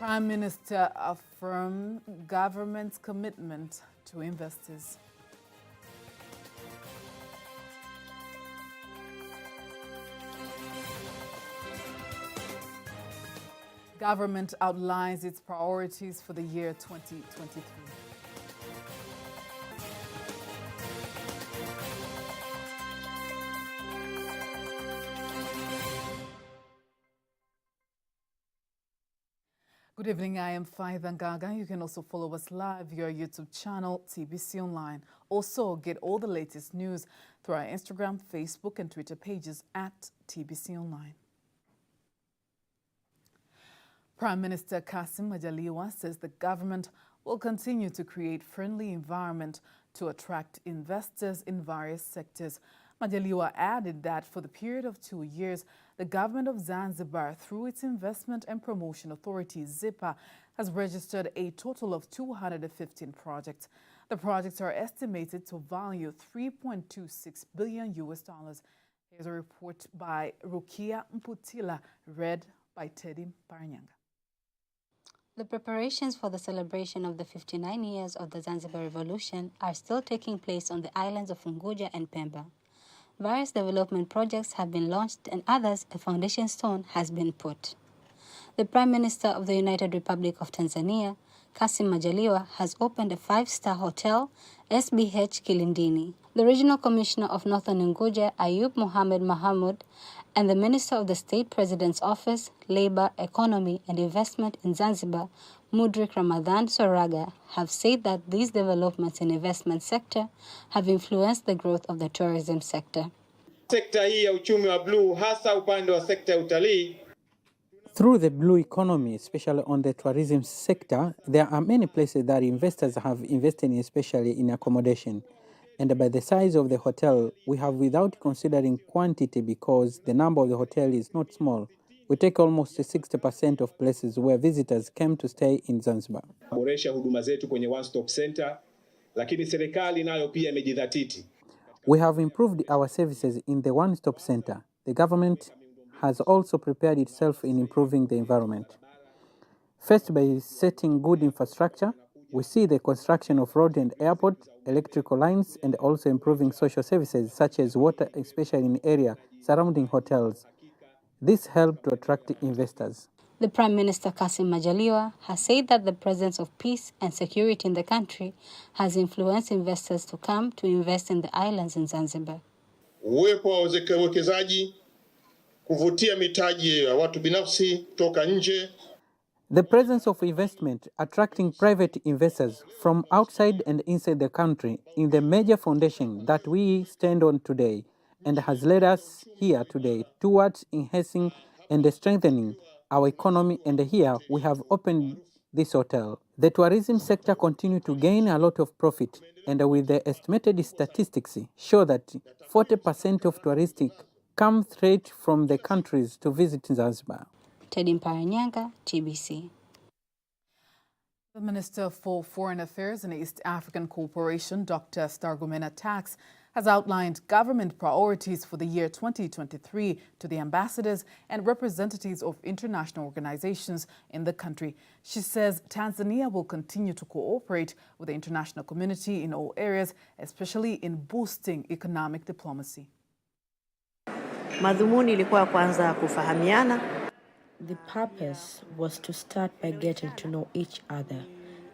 Prime Minister affirmed government's commitment to investors. Government outlines its priorities for the year 2023. Good evening, I am Faida Ngaga. You can also follow us live via our YouTube channel, TBConline. Also, get all the latest news through our Instagram, Facebook, and Twitter pages at TBConline. Prime Minister Kassim Majaliwa says the government will continue to create friendly environment to attract investors in various sectors. Majaliwa added that for the period of 2 years, the government of Zanzibar, through its Investment and Promotion Authority, ZIPA, has registered a total of 215 projects. The projects are estimated to value $3.26 billion. Here's a report by Rukia Mputila, read by Teddy Paranyanga. The preparations for the celebration of the 59 years of the Zanzibar Revolution are still taking place on the islands of Unguja and Pemba. Various development projects have been launched and others, a foundation stone has been put. The Prime Minister of the United Republic of Tanzania, Kassim Majaliwa, has opened a 5-star hotel, SBH Kilindini. The Regional Commissioner of Northern Unguja, Ayub Mohamed Mahamud, and the Minister of the State President's Office, Labor, Economy and Investment in Zanzibar, Mudrik Ramadhan Soraga, have said that these developments in investment sector have influenced the growth of the tourism sector. Sekta hii ya uchumi wa blue, hasa upande wa sekta ya utalii. Through the blue economy, especially on the tourism sector, there are many places that investors have invested in, especially in accommodation. And by the size of the hotel, we have without considering quantity because the number of the hotel is not small. We take almost 60% of places where visitors came to stay in Zanzibar. Boresha huduma zetu kwenye one-stop center, lakini serikali nayo pia imejidhatiti. We have improved our services in the one-stop center. The government has also prepared itself in improving the environment. First, by setting good infrastructure, we see the construction of road and airport, electrical lines, and also improving social services such as water, especially in area surrounding hotels. This helped to attract investors. The Prime Minister Kassim Majaliwa has said that the presence of peace and security in the country has influenced investors to come to invest in the islands in Zanzibar. Uwepo wa wawekezaji, kuvutia mitaji ya watu binafsi kutoka nje. The presence of investment attracting private investors from outside and inside the country in the major foundation that we stand on today and has led us here today towards enhancing and strengthening our economy, and here we have opened this hotel. The tourism sector continues to gain a lot of profit, and with the estimated statistics show that 40% of tourists come straight from the countries to visit Zanzibar. Teddy Paranyanga, TBC. The Minister for Foreign Affairs and East African Cooperation, Dr. Stergomena Tax, has outlined government priorities for the year 2023 to the ambassadors and representatives of international organizations in the country. She says Tanzania will continue to cooperate with the international community in all areas, especially in boosting economic diplomacy. Madhumuni ilikuwa kwanza kufahamiana. The purpose was to start by getting to know each other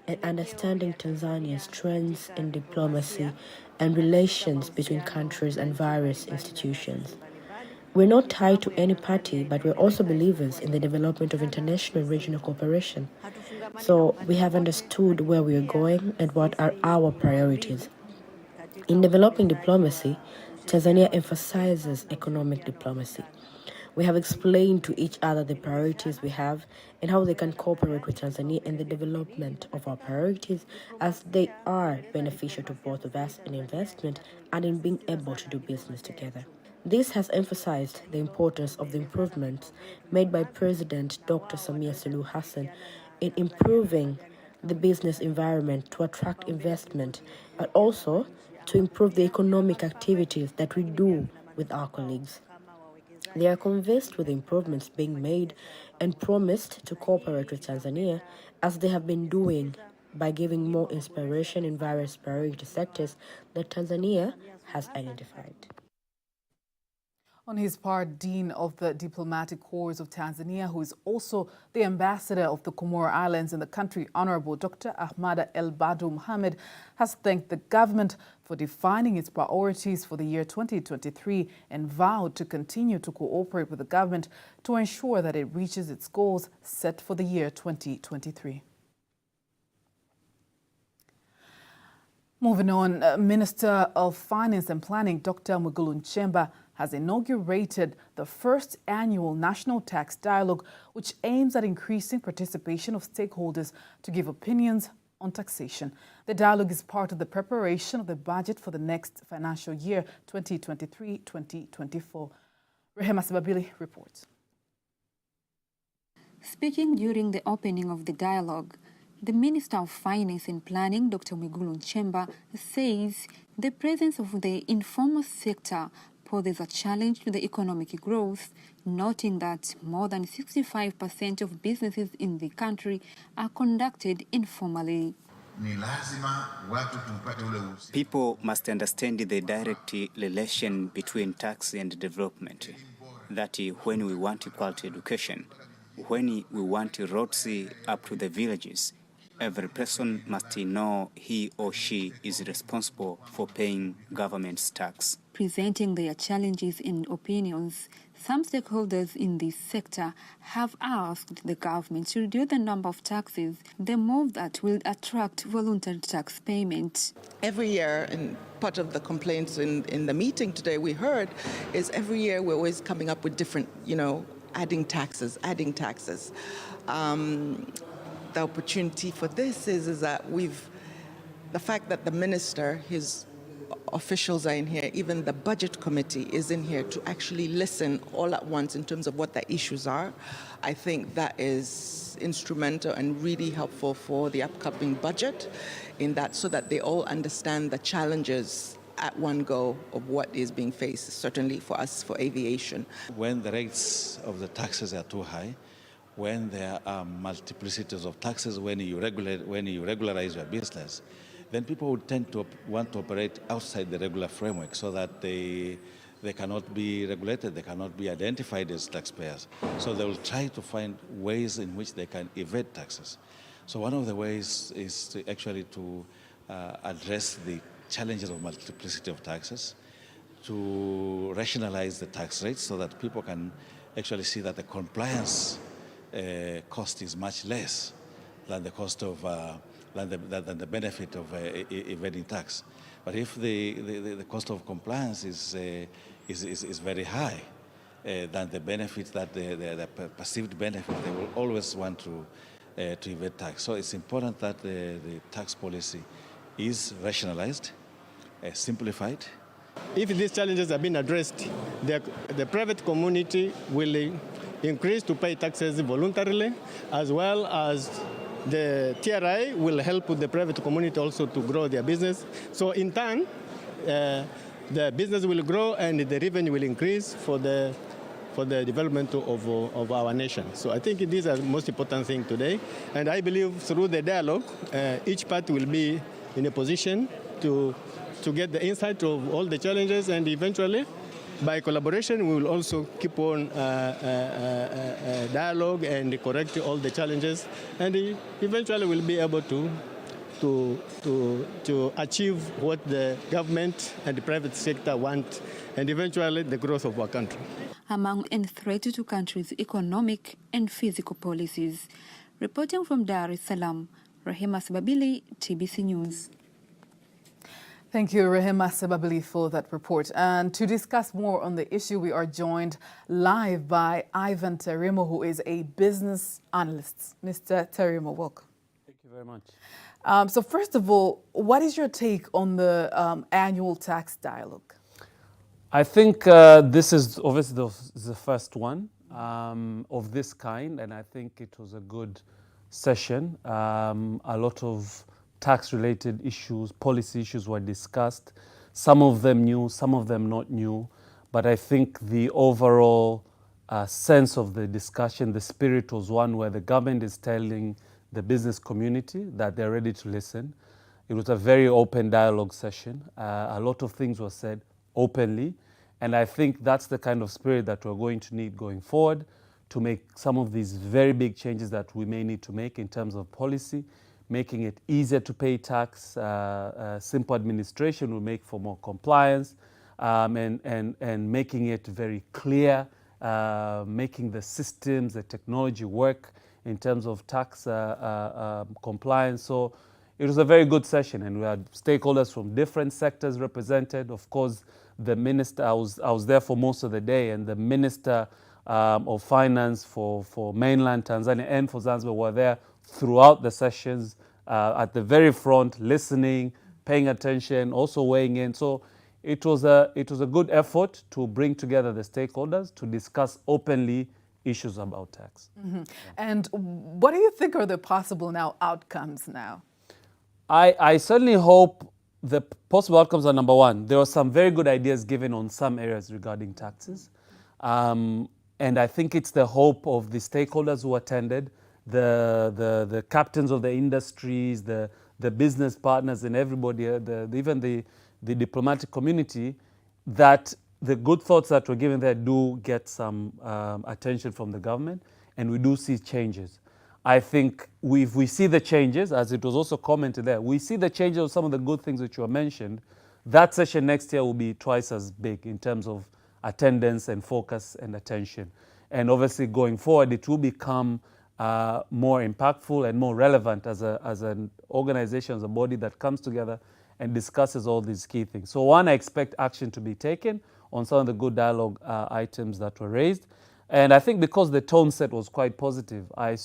and understanding Tanzania's trends in diplomacy and relations between countries and various institutions. We're not tied to any party, but we're also believers in the development of international and regional cooperation. So we have understood where we are going and what are our priorities. In developing diplomacy, Tanzania emphasizes economic diplomacy. We have explained to each other the priorities we have and how they can cooperate with Tanzania in the development of our priorities, as they are beneficial to both of us in investment and in being able to do business together. This has emphasized the importance of the improvements made by President Dr. Samia Suluhu Hassan in improving the business environment to attract investment, but also to improve the economic activities that we do with our colleagues. They are convinced with the improvements being made and promised to cooperate with Tanzania as they have been doing by giving more inspiration in various priority sectors that Tanzania has identified. On his part, Dean of the Diplomatic Corps of Tanzania, who is also the ambassador of the Comoro Islands in the country, Honorable Dr. Ahmada El Badu Mohammed, has thanked the government for defining its priorities for the year 2023 and vowed to continue to cooperate with the government to ensure that it reaches its goals set for the year 2023. Moving on, Minister of Finance and Planning, Dr. Mwigulu Nchemba, has inaugurated the first annual National Tax Dialogue, which aims at increasing participation of stakeholders to give opinions on taxation. The dialogue is part of the preparation of the budget for the next financial year, 2023-2024. Rehema Sibabili reports. Speaking during the opening of the dialogue, the Minister of Finance and Planning, Dr. Mwigulu Nchemba, says the presence of the informal sector poses a challenge to the economic growth, noting that more than 65% of businesses in the country are conducted informally. People must understand the direct relation between tax and development. That when we want quality education, when we want roads up to the villages, every person must know he or she is responsible for paying government's tax. Presenting their challenges and opinions, some stakeholders in this sector have asked the government to reduce the number of taxes, the move that will attract voluntary tax payment. Every year, and part of the complaints in the meeting today we heard, is every year we're always coming up with different, adding taxes. The opportunity for this is that the fact that the minister, his officials are in here, even the budget committee is in here to actually listen all at once in terms of what the issues are. I think that is instrumental and really helpful for the upcoming budget in that, so that they all understand the challenges at one go of what is being faced, certainly for us, for aviation. When the rates of the taxes are too high, when there are multiplicities of taxes, when you regularize your business, then people would tend to want to operate outside the regular framework so that they cannot be regulated, they cannot be identified as taxpayers. So they will try to find ways in which they can evade taxes. So one of the ways is to actually address the challenges of multiplicity of taxes, to rationalize the tax rates so that people can actually see that the compliance cost is much less than the cost of than the benefit of evading tax. But if the cost of compliance is very high, than the benefit, that the perceived benefit, they will always want to evade tax. So it's important that the tax policy is rationalized, simplified. If these challenges have been addressed, the private community will increase to pay taxes voluntarily, as well as the TRI will help the private community also to grow their business. So in turn, the business will grow and the revenue will increase for the development of our nation. So I think these are the most important things today. And I believe through the dialogue, each party will be in a position to get the insight of all the challenges, and eventually, by collaboration, we will also keep on dialogue and correct all the challenges, and eventually we'll be able to achieve what the government and the private sector want, and eventually the growth of our country. Among and threat to countries' economic and physical policies. Reporting from Dar es Salaam, Rehema Sibabili, TBC News. Thank you, Rehema Sibabili, for that report. And to discuss more on the issue, we are joined live by Ivan Terimo, who is a business analyst. Mr. Terimo, welcome. Thank you very much. So first of all, what is your take on the annual tax dialogue? I think this is obviously the first one of this kind, and I think it was a good session. A lot of tax-related issues, policy issues were discussed. Some of them new, some of them not new. But I think the overall sense of the discussion, the spirit was one where the government is telling the business community that they're ready to listen. It was a very open dialogue session. A lot of things were said openly. And I think that's the kind of spirit that we're going to need going forward to make some of these very big changes that we may need to make in terms of policy, making it easier to pay tax. Simple administration will make for more compliance, and making it very clear, making the systems, the technology work in terms of tax compliance. So it was a very good session, and we had stakeholders from different sectors represented. Of course, the minister, I was there for most of the day, and the Minister of Finance for mainland Tanzania and for Zanzibar were there throughout the sessions, at the very front, listening, paying attention, also weighing in. So it was a good effort to bring together the stakeholders to discuss openly issues about tax. Mm-hmm. And what do you think are the possible outcomes now? I certainly hope the possible outcomes are, number one, there were some very good ideas given on some areas regarding taxes. And I think it's the hope of the stakeholders who attended, the captains of the industries, the business partners and everybody, even the diplomatic community, that the good thoughts that were given there do get some attention from the government, and we do see changes. I think if we see the changes, as it was also commented there, we see the changes of some of the good things which were mentioned, that session next year will be twice as big in terms of attendance and focus and attention. And obviously going forward, it will become more impactful and more relevant as an organization, as a body that comes together and discusses all these key things. So one, I expect action to be taken on some of the good dialogue items that were raised. And I think because the tone set was quite positive, I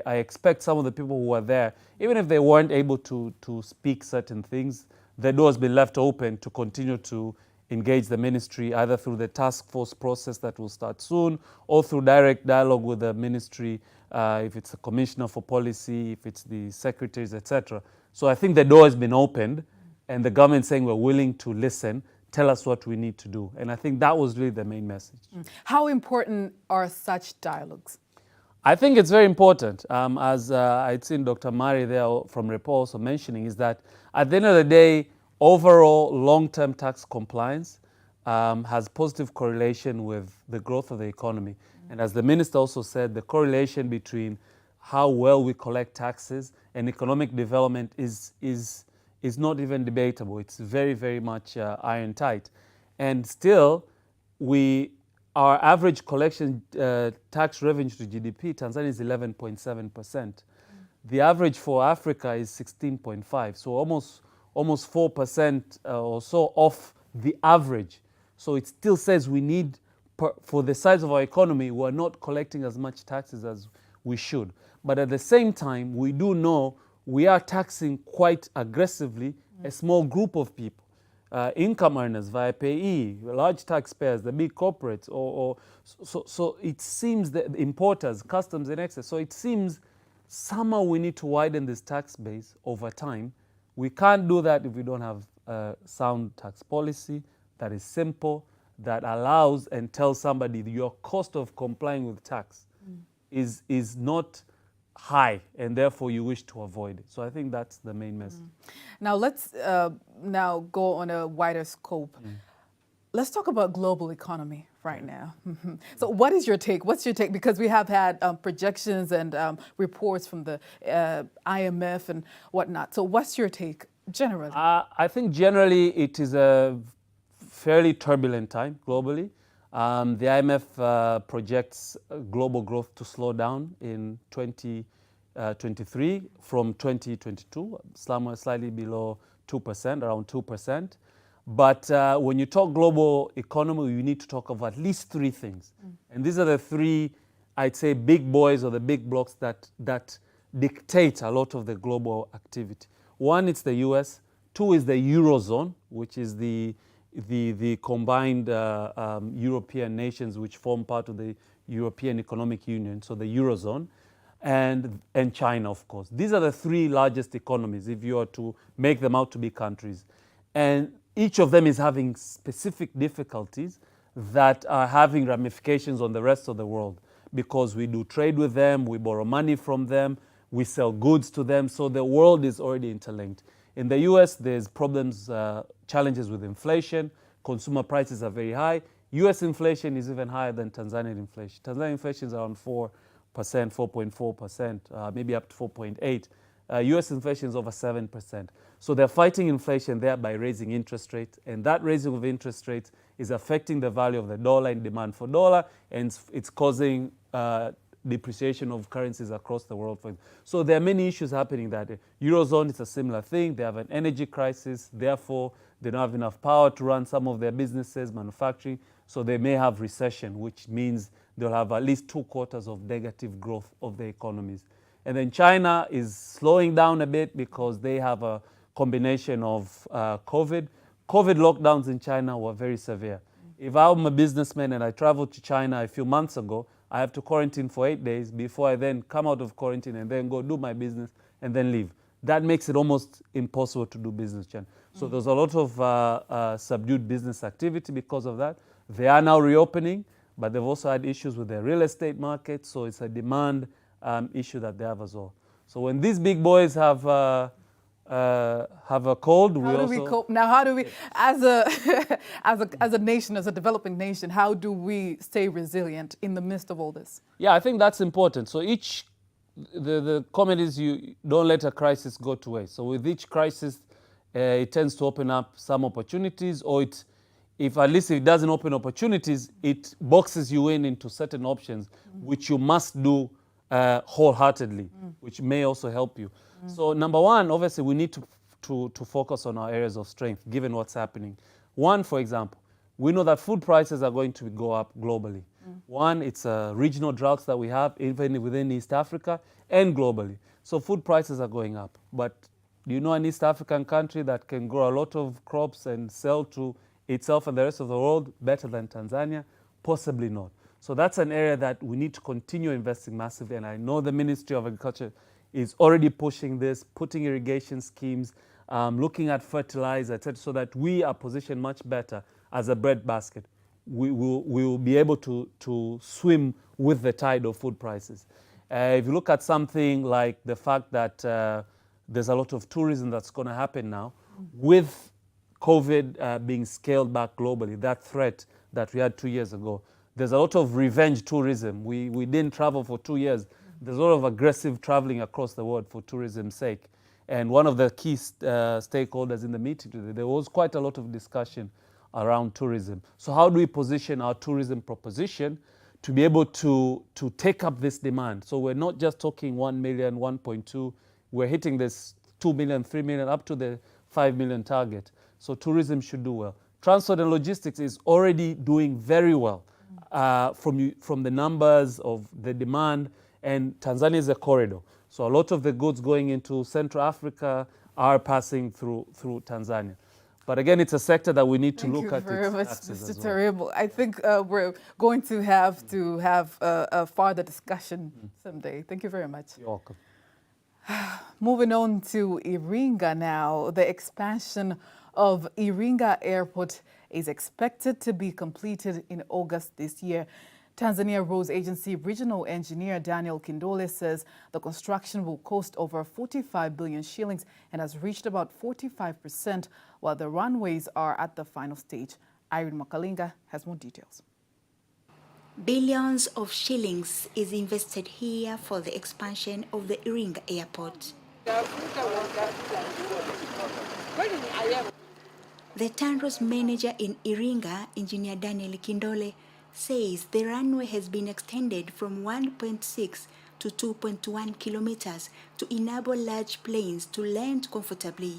expect some of the people who were there, even if they weren't able to speak certain things, the door has been left open to continue to engage the ministry, either through the task force process that will start soon, or through direct dialogue with the ministry, if it's the Commissioner for Policy, if it's the secretaries, etc. So I think the door has been opened, and the government saying we're willing to listen, tell us what we need to do. And I think that was really the main message. How important are such dialogues? I think it's very important. As I'd seen Dr. Mari there from REPO also mentioning, is that at the end of the day, overall long-term tax compliance has positive correlation with the growth of the economy. And as the minister also said, the correlation between how well we collect taxes and economic development is not even debatable. It's very, very much iron tight. And still, our average collection tax revenue to GDP, Tanzania is 11.7%. The average for Africa is 16.5%, so almost 4% or so off the average. So it still says we need, for the size of our economy, we're not collecting as much taxes as we should. But at the same time, we do know we are taxing quite aggressively a small group of people. Income earners via payee, large taxpayers, the big corporates, so it seems that importers, customs and excess. So it seems somehow we need to widen this tax base over time. We can't do that if we don't have a sound tax policy that is simple, that allows and tells somebody your cost of complying with tax is not high, and therefore you wish to avoid it. So I think that's the main message. Now let's now go on a wider scope. Let's talk about global economy right now. So what is your take? What's your take? Because we have had projections and reports from the IMF and whatnot. So what's your take generally? I think generally it is a fairly turbulent time globally. The IMF projects global growth to slow down in 2023 from 2022, slightly below 2%, around 2%. But when you talk global economy, you need to talk of at least three things. And these are the three, I'd say, big boys or the big blocks that dictate a lot of the global activity. One, it's the US. Two is the Eurozone, which is the combined European nations which form part of the European Economic Union, so the Eurozone, and China, of course. These are the three largest economies if you are to make them out to be countries. And each of them is having specific difficulties that are having ramifications on the rest of the world, because we do trade with them, we borrow money from them, we sell goods to them, so the world is already interlinked. In the US, there's problems, challenges with inflation, consumer prices are very high. US inflation is even higher than Tanzanian inflation. Tanzanian inflation is around 4%, 4.4%, maybe up to 4.8%. US inflation is over 7%. So they're fighting inflation there by raising interest rates, and that raising of interest rates is affecting the value of the dollar and demand for dollar, and it's causing depreciation of currencies across the world. So there are many issues happening there. Eurozone is a similar thing. They have an energy crisis, therefore they don't have enough power to run some of their businesses, manufacturing, so they may have recession, which means they'll have at least 2 quarters of negative growth of their economies. And then China is slowing down a bit because they have a combination of COVID. COVID lockdowns in China were very severe. If I'm a businessman and I traveled to China a few months ago, I have to quarantine for 8 days before I then come out of quarantine and then go do my business and then leave. That makes it almost impossible to do business in China. So there's a lot of subdued business activity because of that. They are now reopening, but they've also had issues with their real estate market, so it's a demand issue that they have as well. So when these big boys have a cold, how do we cope? Now, how do we, as a nation, as a developing nation, how do we stay resilient in the midst of all this? Yeah, I think that's important. So the comment is you don't let a crisis go to waste. So with each crisis, it tends to open up some opportunities, or if it doesn't open opportunities, it boxes you into certain options, which you must do wholeheartedly, which may also help you. So number one, obviously, we need to focus on our areas of strength, given what's happening. One, for example, we know that food prices are going to go up globally. One, it's regional droughts that we have, even within East Africa and globally. So food prices are going up. But do you know an East African country that can grow a lot of crops and sell to itself and the rest of the world better than Tanzania? Possibly not. So that's an area that we need to continue investing massively. And I know the Ministry of Agriculture is already pushing this, putting irrigation schemes, looking at fertilizer, etc., so that we are positioned much better as a breadbasket. We will be able to swim with the tide of food prices. If you look at something like the fact that there's a lot of tourism that's going to happen now, with COVID being scaled back globally, that threat that we had 2 years ago, there's a lot of revenge tourism. We didn't travel for 2 years. There's a lot of aggressive traveling across the world for tourism's sake. And one of the key stakeholders in the meeting today, there was quite a lot of discussion around tourism. So how do we position our tourism proposition to be able to take up this demand? So we're not just talking 1 million, 1.2, we're hitting this 2 million, 3 million, up to the 5 million target. So tourism should do well. Transport and logistics is already doing very well from the numbers of the demand, and Tanzania is a corridor. So a lot of the goods going into Central Africa are passing through Tanzania. But again, it's a sector that we need to look at. Thank you very much, Mr. Well. Terrible. I think we're going to have a further discussion someday. Thank you very much. You're welcome. Moving on to Iringa now. The expansion of Iringa Airport is expected to be completed in August this year. Tanzania Roads Agency Regional Engineer Daniel Kindole says the construction will cost over 45 billion shillings and has reached about 45%, while the runways are at the final stage. Irene Makalinga has more details. Billions of shillings is invested here for the expansion of the Iringa Airport. The TANROADS manager in Iringa, Engineer Daniel Kindole, says the runway has been extended from 1.6 to 2.1 kilometers to enable large planes to land comfortably.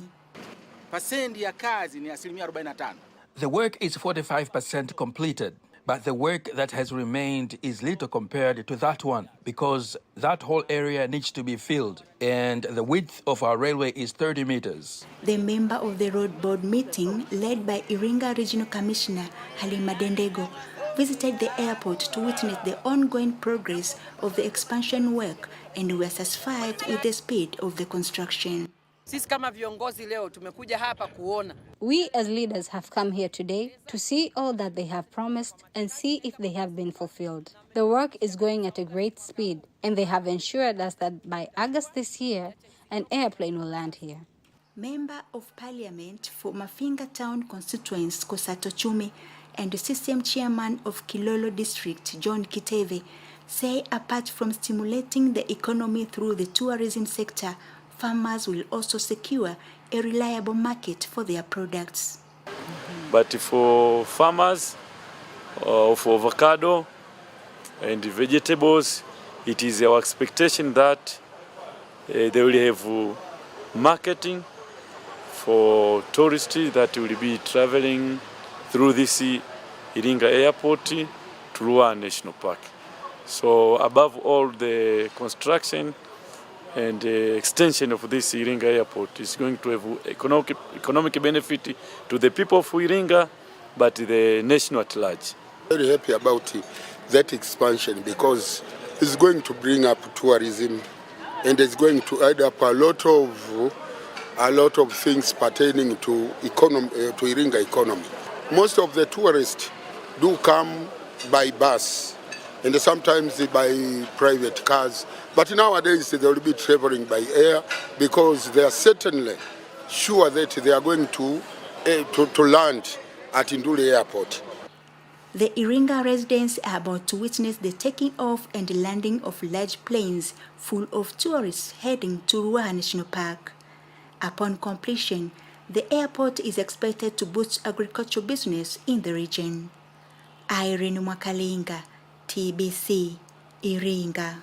The work is 45% completed, but the work that has remained is little compared to that one because that whole area needs to be filled, and the width of our railway is 30 meters. The member of the road board meeting, led by Iringa Regional Commissioner Halima Dendego, visited the airport to witness the ongoing progress of the expansion work and were satisfied with the speed of the construction. Sisi kama viongozi leo tumekuja hapa kuona. We as leaders have come here today to see all that they have promised and see if they have been fulfilled. The work is going at a great speed, and they have ensured us that by August this year, an airplane will land here. Member of Parliament for Mafinga Town Constituency, Kosato Chumi, and the system chairman of Kilolo District, John Kiteve, say apart from stimulating the economy through the tourism sector, farmers will also secure a reliable market for their products. But for farmers of avocado and vegetables, it is our expectation that they will have marketing for tourists that will be traveling through this Iringa airport to Ruaha National Park. So above all, the construction and the extension of this Iringa airport is going to have economic benefit to the people of Iringa, but the nation at large. Very happy about that expansion because it's going to bring up tourism and it's going to add up a lot of things pertaining to Iringa economy. Most of the tourists do come by bus and sometimes by private cars. But nowadays they will be traveling by air because they are certainly sure that they are going to land at Nduli Airport. The Iringa residents are about to witness the taking off and landing of large planes full of tourists heading to Ruaha National Park. Upon completion, the airport is expected to boost agricultural business in the region. Irene Mwakalinga, TBC, Iringa.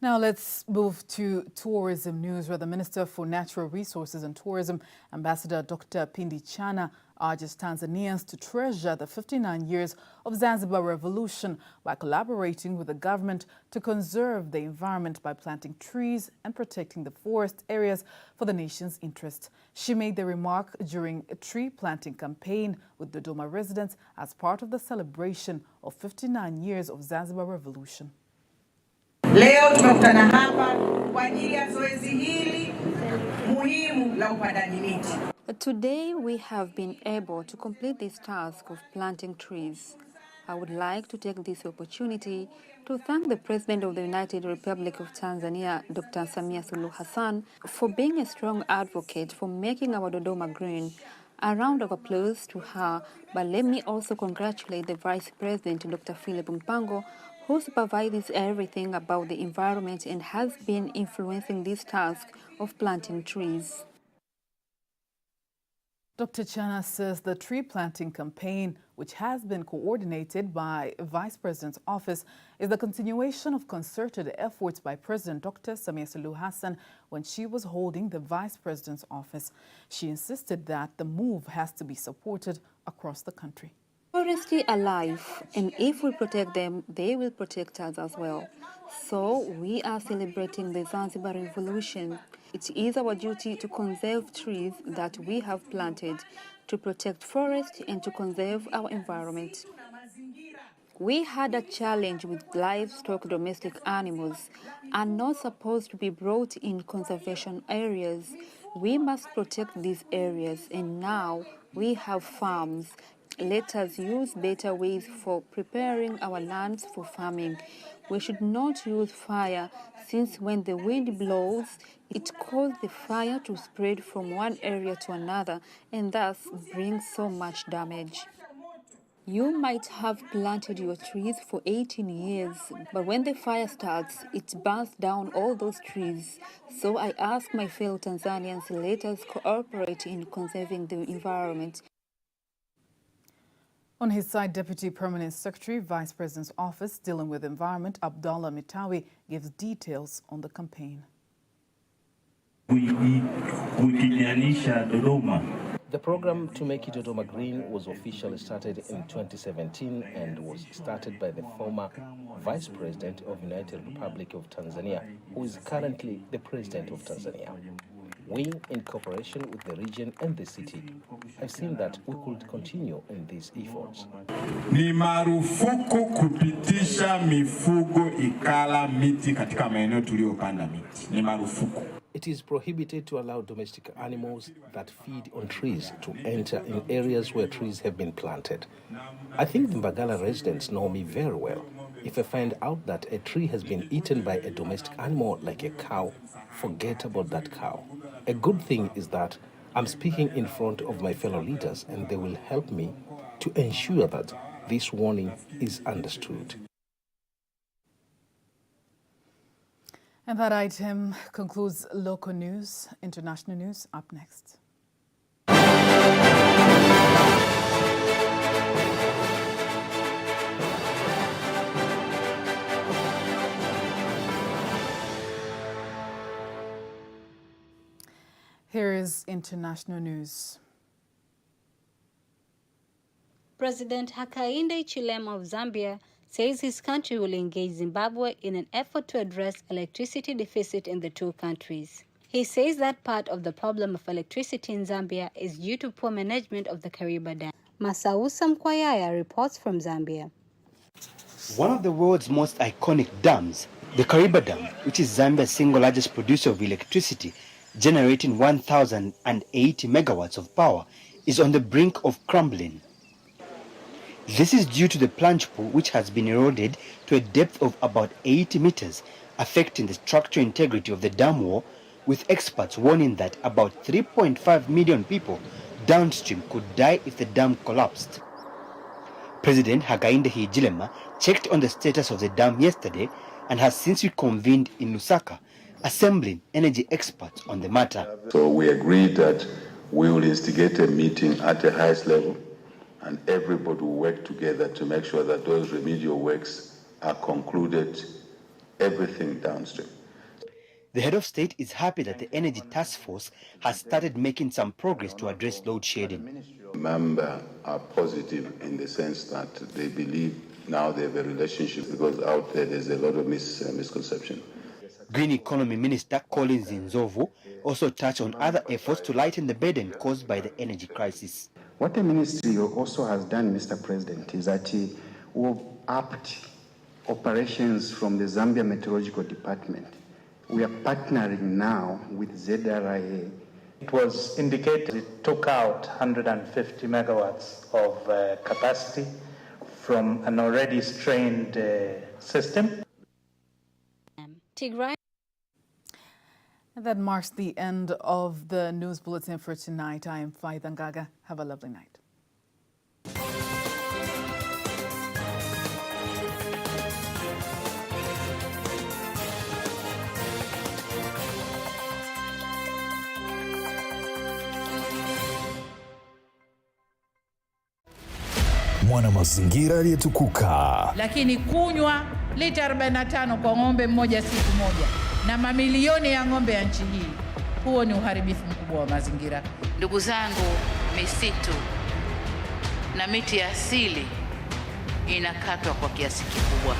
Now let's move to tourism news, where the Minister for Natural Resources and Tourism, Ambassador Dr. Pindi Chana, urges Tanzanians to treasure the 59 years of Zanzibar Revolution by collaborating with the government to conserve the environment by planting trees and protecting the forest areas for the nation's interest. She made the remark during a tree planting campaign with Dodoma residents as part of the celebration of 59 years of Zanzibar Revolution. Leo tumekutana hapa kwa ajili ya zoezi hili muhimu la upandaji miti. Today we have been able to complete this task of planting trees. I would like to take this opportunity to thank the President of the United Republic of Tanzania, Dr. Samia Suluhu Hassan, for being a strong advocate for making our Dodoma green. A round of applause to her, but let me also congratulate the Vice President, Dr. Philip Mpango, who supervises everything about the environment and has been influencing this task of planting trees. Dr. Chana says the tree planting campaign, which has been coordinated by Vice President's office, is the continuation of concerted efforts by President Dr. Samia Suluhu Hassan when she was holding the Vice President's office. She insisted that the move has to be supported across the country. Forests are alive, and if we protect them, they will protect us as well. So we are celebrating the Zanzibar Revolution. It is our duty to conserve trees that we have planted, to protect forests and to conserve our environment. We had a challenge with livestock. Domestic animals are not supposed to be brought in conservation areas. We must protect these areas, and now we have farms. Let us use better ways for preparing our lands for farming. We should not use fire, since when the wind blows, it causes the fire to spread from one area to another and thus brings so much damage. You might have planted your trees for 18 years, but when the fire starts, it burns down all those trees. So I ask my fellow Tanzanians, let us cooperate in conserving the environment. On his side, Deputy Permanent Secretary, Vice President's Office dealing with Environment, Abdallah Mitawi, gives details on the campaign. The program to make it Dodoma Green was officially started in 2017 and was started by the former Vice President of the United Republic of Tanzania, who is currently the President of Tanzania. We, in cooperation with the region and the city, have seen that we could continue in these efforts. Ni marufuku kupitisha mifugo ikala miti katika maeneo tuliyopanda miti. Ni marufuku. It is prohibited to allow domestic animals that feed on trees to enter in areas where trees have been planted. I think the Mbagala residents know me very well. If I find out that a tree has been eaten by a domestic animal like a cow, forget about that cow. A good thing is that I'm speaking in front of my fellow leaders and they will help me to ensure that this warning is understood. And that item concludes local news. International news up next. Here is international news. President Hakainde Hichilema of Zambia says his country will engage Zimbabwe in an effort to address electricity deficit in the two countries. He says that part of the problem of electricity in Zambia is due to poor management of the Kariba Dam. Masausa Mkwayaya reports from Zambia. One of the world's most iconic dams, the Kariba Dam, which is Zambia's single largest producer of electricity, generating 1,080 megawatts of power, is on the brink of crumbling. This is due to the plunge pool, which has been eroded to a depth of about 80 meters, affecting the structural integrity of the dam wall, with experts warning that about 3.5 million people downstream could die if the dam collapsed. President Hakainde Hichilema checked on the status of the dam yesterday and has since reconvened in Lusaka, assembling energy experts on the matter. So we agreed that we will instigate a meeting at the highest level and everybody will work together to make sure that those remedial works are concluded, everything downstream. The head of state is happy that the Energy Task Force has started making some progress to address load shedding. Members are positive in the sense that they believe now they have a relationship, because out there's a lot of misconception. Green Economy Minister Collins Nzovu also touched on other efforts to lighten the burden caused by the energy crisis. What the ministry also has done, Mr. President, is that we've upped operations from the Zambia Meteorological Department. We are partnering now with ZRIA. It was indicated it took out 150 megawatts of capacity from an already strained system. Tigray. That marks the end of the news bulletin for tonight. I am Faida Ngaga. Have a lovely night. Mwana mazingira aliyetukuka. Lakini kunywa lita 45 kwa ng'ombe mmoja siku moja na mamilioni ya ng'ombe ya nchi hii, huo ni uharibifu mkubwa wa mazingira. Ndugu zangu, misitu na miti ya asili inakatwa kwa kiasi kikubwa.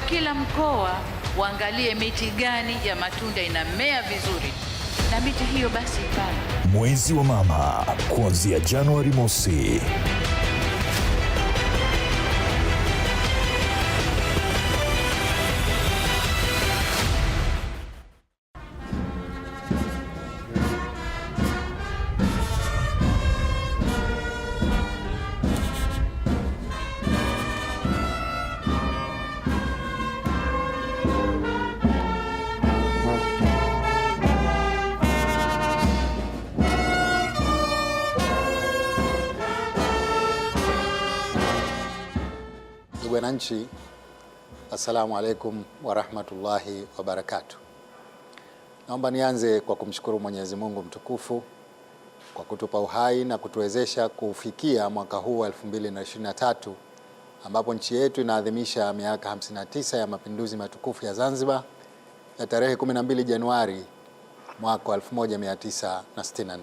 Kila mkoa waangalie miti gani ya matunda inamea vizuri na miti hiyo basi ipandwe. Mwezi wa mama kuanzia Januari mosi. Wananchi, assalamu alaikum wa rahmatullahi wa barakatuh. Naomba nianze kwa kumshukuru Mwenyezi Mungu mtukufu kwa kutupa uhai na kutuwezesha kufikia mwaka huu wa 2023 ambapo nchi yetu inaadhimisha miaka 59 ya mapinduzi matukufu ya Zanzibar ya tarehe 12 Januari mwaka 1964.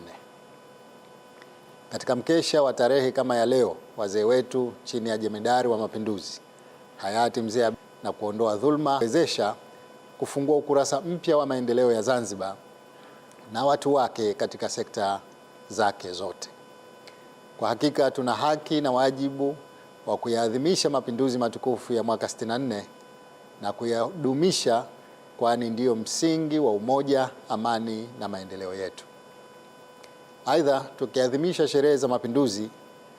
Katika mkesha wa tarehe kama ya leo, wazee wetu chini ya jemedari wa mapinduzi hayati mzee na kuondoa dhulma wezesha kufungua ukurasa mpya wa maendeleo ya Zanzibar na watu wake katika sekta zake zote. Kwa hakika tuna haki na wajibu wa kuyaadhimisha mapinduzi matukufu ya mwaka 64 na kuyadumisha, kwani ndiyo msingi wa umoja, amani na maendeleo yetu. Aidha, tukiadhimisha sherehe za mapinduzi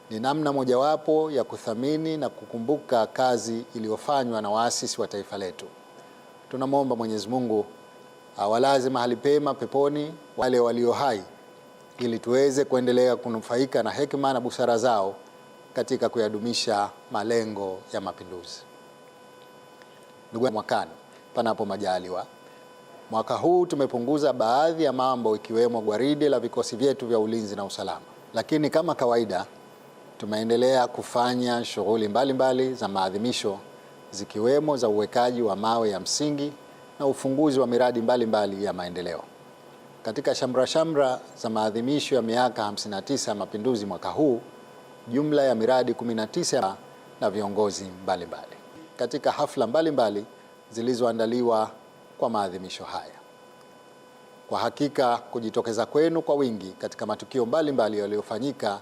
ni namna mojawapo ya kuthamini na kukumbuka kazi iliyofanywa na waasisi wa taifa letu. Tunamwomba Mwenyezi Mungu awalaze mahali pema peponi wale walio hai, ili tuweze kuendelea kunufaika na hekima na busara zao katika kuyadumisha malengo ya mapinduzi. Ndugu, mwakani panapo majaliwa, mwaka huu tumepunguza baadhi ya mambo ikiwemo gwaride la vikosi vyetu vya ulinzi na usalama, lakini kama kawaida tumeendelea kufanya shughuli mbalimbali za maadhimisho zikiwemo za uwekaji wa mawe ya msingi na ufunguzi wa miradi mbalimbali ya maendeleo. Katika shamra za maadhimisho ya miaka 59 ya mapinduzi mwaka huu, jumla ya miradi 19 na viongozi mbalimbali katika hafla mbalimbali zilizoandaliwa kwa maadhimisho haya. Kwa hakika kujitokeza kwenu kwa wingi katika matukio mbalimbali yaliyofanyika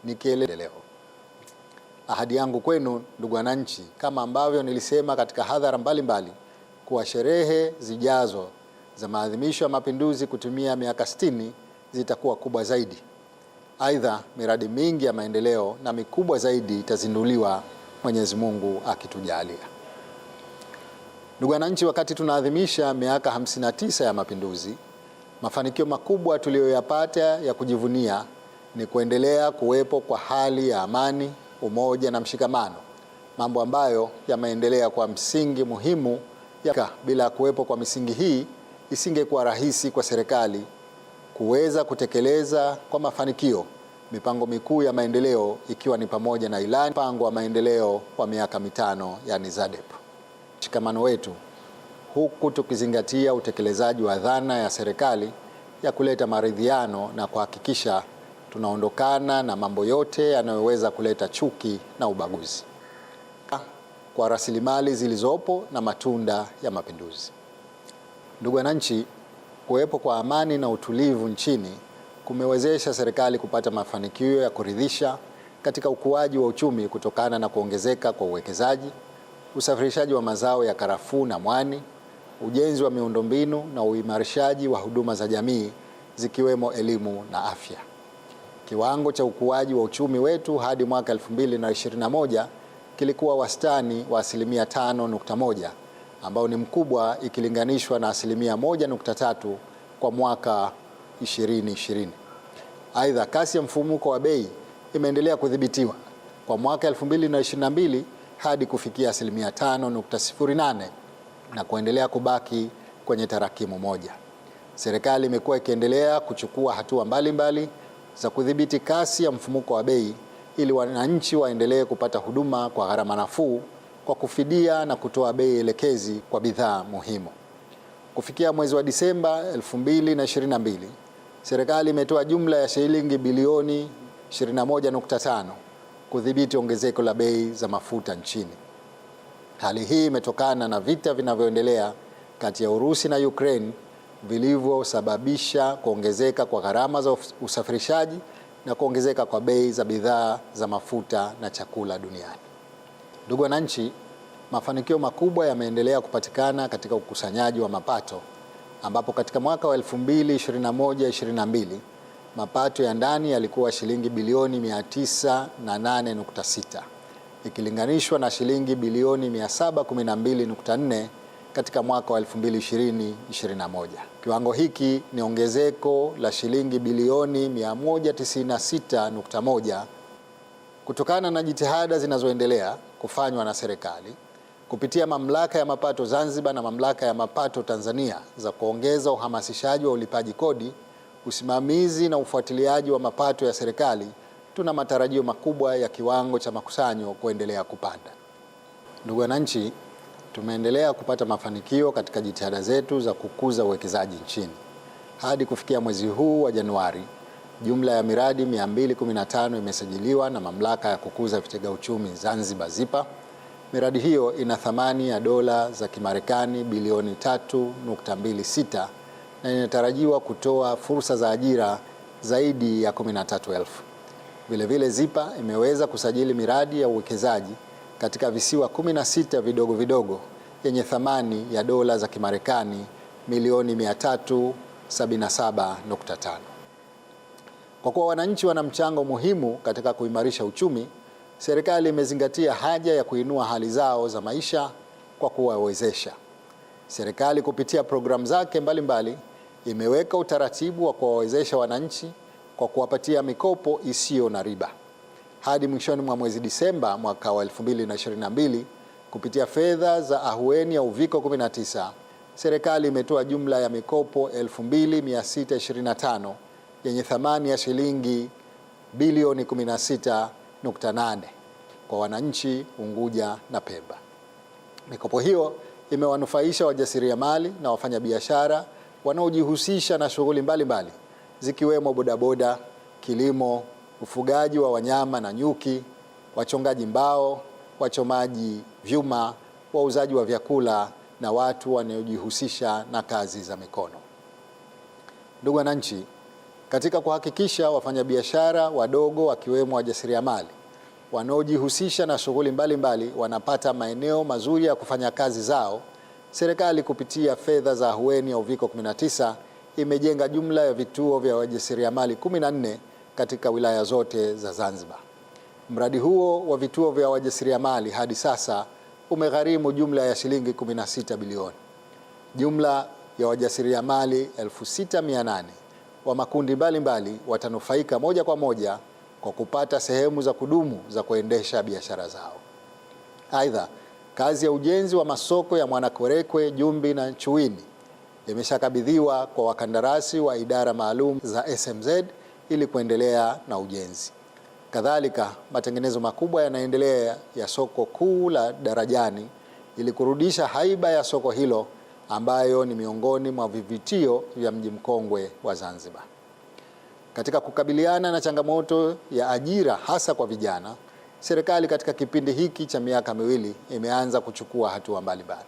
ni kielelezo. Ahadi yangu kwenu, ndugu wananchi, kama ambavyo nilisema katika hadhara mbalimbali, kuwa sherehe zijazo za maadhimisho ya mapinduzi kutumia miaka 60 zitakuwa kubwa zaidi. Aidha, miradi mingi ya maendeleo na mikubwa zaidi itazinduliwa, Mwenyezi Mungu akitujalia. Ndugu wananchi, wakati tunaadhimisha miaka 59 ya mapinduzi, mafanikio makubwa tuliyoyapata ya kujivunia ni kuendelea kuwepo kwa hali ya amani, umoja na mshikamano, mambo ambayo yameendelea kwa msingi muhimu. Bila kuwepo kwa misingi hii, isingekuwa rahisi kwa serikali kuweza kutekeleza kwa mafanikio mipango mikuu ya maendeleo, ikiwa ni pamoja na ilani mpango wa maendeleo wa miaka 5, yani ZADEP. Mshikamano wetu, huku tukizingatia utekelezaji wa dhana ya serikali ya kuleta maridhiano na kuhakikisha tunaondokana na mambo yote yanayoweza kuleta chuki na ubaguzi, kwa rasilimali zilizopo na matunda ya mapinduzi. Ndugu wananchi, kuwepo kwa amani na utulivu nchini kumewezesha serikali kupata mafanikio ya kuridhisha katika ukuaji wa uchumi kutokana na kuongezeka kwa uwekezaji, usafirishaji wa mazao ya karafuu na mwani, ujenzi wa miundombinu na uimarishaji wa huduma za jamii zikiwemo elimu na afya. Kiwango cha ukuaji wa uchumi wetu hadi mwaka 2021 kilikuwa wastani wa 5.1%, ambao ni mkubwa ikilinganishwa na 1.3% kwa mwaka 2020. Aidha, kasi ya mfumuko wa bei imeendelea kudhibitiwa kwa mwaka 2022 hadi kufikia 5.08% na kuendelea kubaki kwenye tarakimu moja. Serikali imekuwa ikiendelea kuchukua hatua mbalimbali za kudhibiti kasi ya mfumuko wa bei ili wananchi waendelee kupata huduma kwa gharama nafuu kwa kufidia na kutoa bei elekezi kwa bidhaa muhimu. Kufikia mwezi wa Disemba 2022, serikali imetoa jumla ya shilingi bilioni 21.5 kudhibiti ongezeko la bei za mafuta nchini. Hali hii imetokana na vita vinavyoendelea kati ya Urusi na Ukraine vilivyosababisha kuongezeka kwa gharama za usafirishaji na kuongezeka kwa bei za bidhaa za mafuta na chakula duniani. Ndugu wananchi, mafanikio makubwa yameendelea kupatikana katika ukusanyaji wa mapato, ambapo katika mwaka wa 2021-22 mapato ya ndani yalikuwa shilingi bilioni 908.6 ikilinganishwa na shilingi bilioni 712.4 katika mwaka wa 2020-21. Kiwango hiki ni ongezeko la shilingi bilioni 196.1 kutokana na jitihada zinazoendelea kufanywa na serikali kupitia Mamlaka ya Mapato Zanzibar na Mamlaka ya Mapato Tanzania za kuongeza uhamasishaji wa ulipaji kodi, usimamizi na ufuatiliaji wa mapato ya serikali. Tuna matarajio makubwa ya kiwango cha makusanyo kuendelea kupanda. Ndugu wananchi, tumeendelea kupata mafanikio katika jitihada zetu za kukuza uwekezaji nchini. Hadi kufikia mwezi huu wa Januari, jumla ya miradi 215 imesajiliwa na Mamlaka ya Kukuza Vitega Uchumi Zanzibar ZIPA. Miradi hiyo ina thamani ya dola za Kimarekani bilioni 3.26 na inatarajiwa kutoa fursa za ajira zaidi ya 13,000. Vilevile ZIPA imeweza kusajili miradi ya uwekezaji katika visiwa 16 vidogo vidogo yenye thamani ya dola za Kimarekani milioni 377.5. Kwa kuwa wananchi wana mchango muhimu katika kuimarisha uchumi, serikali imezingatia haja ya kuinua hali zao za maisha kwa kuwawezesha. Serikali kupitia programu zake mbalimbali imeweka utaratibu wa kuwawezesha wananchi kwa kuwapatia mikopo isiyo na riba. Hadi mwishoni mwa mwezi Disemba mwaka wa 2022, kupitia fedha za ahueni ya uviko 19, serikali imetoa jumla ya mikopo 2625 yenye thamani ya shilingi bilioni 16.8 kwa wananchi Unguja na Pemba. Mikopo hiyo imewanufaisha wajasiriamali na wafanyabiashara wanaojihusisha na shughuli mbalimbali zikiwemo bodaboda, kilimo, ufugaji wa wanyama na nyuki, wachongaji mbao, wachomaji vyuma, wauzaji wa vyakula na watu wanaojihusisha na kazi za mikono. Ndugu wananchi, katika kuhakikisha wafanyabiashara wadogo wakiwemo wajasiriamali wanaojihusisha na shughuli mbalimbali wanapata maeneo mazuri ya kufanya kazi zao, serikali kupitia fedha za ahueni ya uviko 19 imejenga jumla ya vituo vya wajasiriamali 14 katika wilaya zote za Zanzibar. Mradi huo wa vituo vya wajasiriamali hadi sasa umegharimu jumla ya shilingi 16 bilioni. Jumla ya wajasiriamali 6,800 wa makundi mbalimbali watanufaika moja kwa moja kwa kupata sehemu za kudumu za kuendesha biashara zao. Aidha, kazi ya ujenzi wa masoko ya Mwanakwerekwe, Jumbi na Chuini imeshakabidhiwa kwa wakandarasi wa idara maalum za SMZ ili kuendelea na ujenzi. Kadhalika, matengenezo makubwa yanaendelea ya soko kuu la Darajani ili kurudisha haiba ya soko hilo ambayo ni miongoni mwa vivutio vya mji mkongwe wa Zanzibar. Katika kukabiliana na changamoto ya ajira hasa kwa vijana, serikali katika kipindi hiki cha miaka miwili imeanza kuchukua hatua mbalimbali.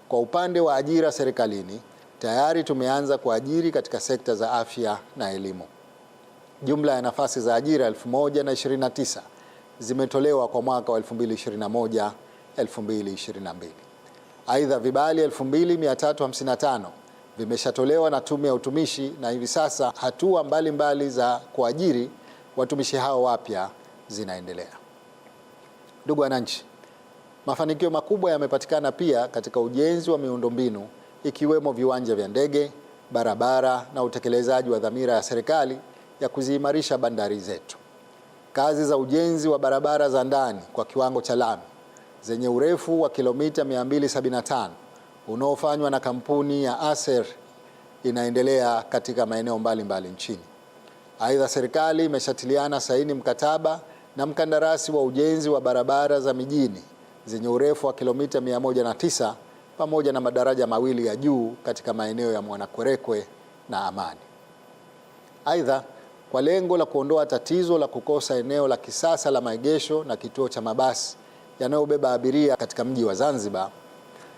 Kwa upande wa ajira serikalini, tayari tumeanza kuajiri katika sekta za afya na elimu. Jumla ya nafasi za ajira 1029 zimetolewa kwa mwaka wa 2021-2022. Aidha, vibali 2355 vimeshatolewa na Tume ya Utumishi na hivi sasa hatua mbalimbali za kuajiri watumishi hao wapya zinaendelea. Ndugu wananchi, mafanikio makubwa yamepatikana pia katika ujenzi wa miundombinu ikiwemo viwanja vya ndege, barabara na utekelezaji wa dhamira ya serikali ya kuziimarisha bandari zetu. Kazi za ujenzi wa barabara za ndani kwa kiwango cha lami zenye urefu wa kilomita 275 unaofanywa na kampuni ya Aser inaendelea katika maeneo mbalimbali nchini. Aidha, serikali imeshatiliana saini mkataba na mkandarasi wa ujenzi wa barabara za mijini zenye urefu wa kilomita 109 pamoja na madaraja mawili ya juu katika maeneo ya Mwanakwerekwe na Amani. Aidha, kwa lengo la kuondoa tatizo la kukosa eneo la kisasa la maegesho na kituo cha mabasi yanayobeba abiria katika mji wa Zanzibar,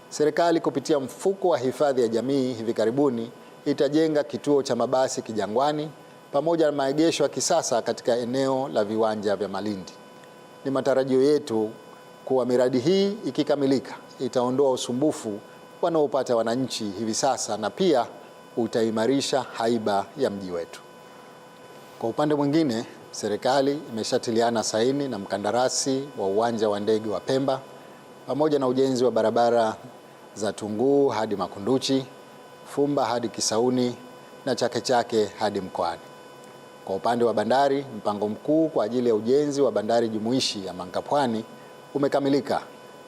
serikali kupitia mfuko wa hifadhi ya jamii hivi karibuni itajenga kituo cha mabasi Kijangwani pamoja na maegesho ya kisasa katika eneo la viwanja vya Malindi. Ni matarajio yetu kuwa miradi hii ikikamilika itaondoa usumbufu wanaopata wananchi hivi sasa na pia utaimarisha haiba ya mji wetu. Kwa upande mwingine, serikali imeshatiliana saini na mkandarasi wa uwanja wa ndege wa Pemba pamoja na ujenzi wa barabara za Tunguu hadi Makunduchi, Fumba hadi Kisauni na Chake Chake hadi Mkoani. Kwa upande wa bandari, mpango mkuu kwa ajili ya ujenzi wa bandari jumuishi ya Mangapwani umekamilika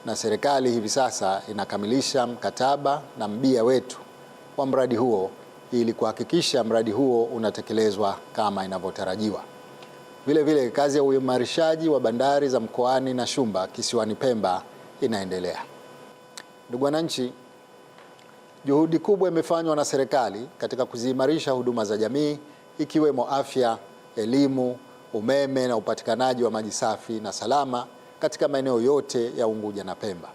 na serikali hivi sasa inakamilisha mkataba na mbia wetu wa mradi huo ili kuhakikisha mradi huo unatekelezwa kama inavyotarajiwa. Vile vile kazi ya uimarishaji wa bandari za Mkoani na Shumba kisiwani Pemba inaendelea. Ndugu wananchi, juhudi kubwa imefanywa na serikali katika kuziimarisha huduma za jamii ikiwemo afya, elimu, umeme na upatikanaji wa maji safi na salama katika maeneo yote ya Unguja na Pemba.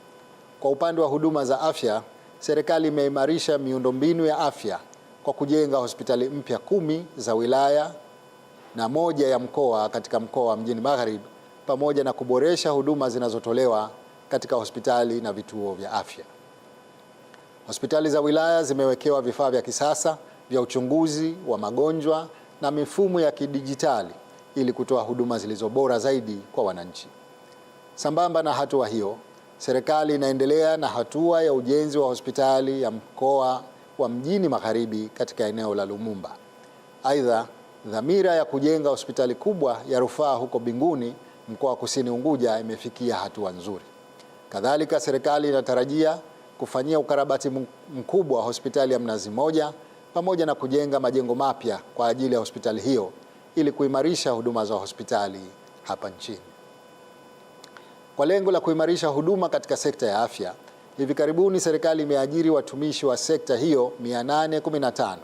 Kwa upande wa huduma za afya, serikali imeimarisha miundombinu ya afya kwa kujenga hospitali mpya 10 za wilaya na moja ya mkoa katika mkoa wa Mjini Magharibi, pamoja na kuboresha huduma zinazotolewa katika hospitali na vituo vya afya. Hospitali za wilaya zimewekewa vifaa vya kisasa vya uchunguzi wa magonjwa na mifumo ya kidijitali ili kutoa huduma zilizo bora zaidi kwa wananchi. Sambamba na hatua hiyo, serikali inaendelea na hatua ya ujenzi wa hospitali ya mkoa wa Mjini Magharibi katika eneo la Lumumba. Aidha, dhamira ya kujenga hospitali kubwa ya rufaa huko Binguni, mkoa wa Kusini Unguja, imefikia hatua nzuri. Kadhalika, serikali inatarajia kufanyia ukarabati mkubwa wa hospitali ya Mnazi Mmoja pamoja na kujenga majengo mapya kwa ajili ya hospitali hiyo ili kuimarisha huduma za hospitali hapa nchini. Kwa lengo la kuimarisha huduma katika sekta ya afya, hivi karibuni serikali imeajiri watumishi wa sekta hiyo 815,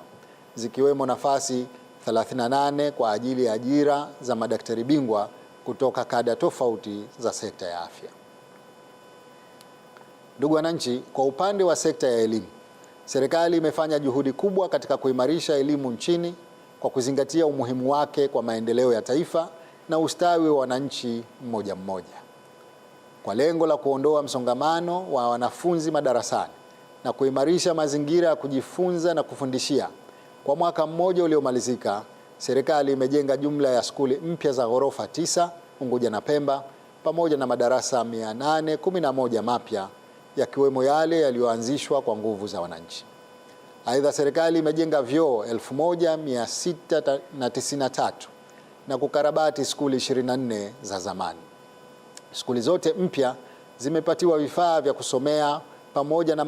zikiwemo nafasi 38 kwa ajili ya ajira za madaktari bingwa kutoka kada tofauti za sekta ya afya. Ndugu wananchi, kwa upande wa sekta ya elimu, serikali imefanya juhudi kubwa katika kuimarisha elimu nchini kwa kuzingatia umuhimu wake kwa maendeleo ya taifa na ustawi wa wananchi mmoja mmoja. Kwa lengo la kuondoa msongamano wa wanafunzi madarasani na kuimarisha mazingira ya kujifunza na kufundishia, kwa mwaka mmoja uliomalizika, serikali imejenga jumla ya skuli mpya za ghorofa 9 Unguja na Pemba pamoja na madarasa 811 mapya, yakiwemo yale yaliyoanzishwa kwa nguvu za wananchi. Aidha, serikali imejenga vyoo 1693 na kukarabati skuli 24 za zamani. Skuli zote mpya zimepatiwa vifaa vya kusomea pamoja na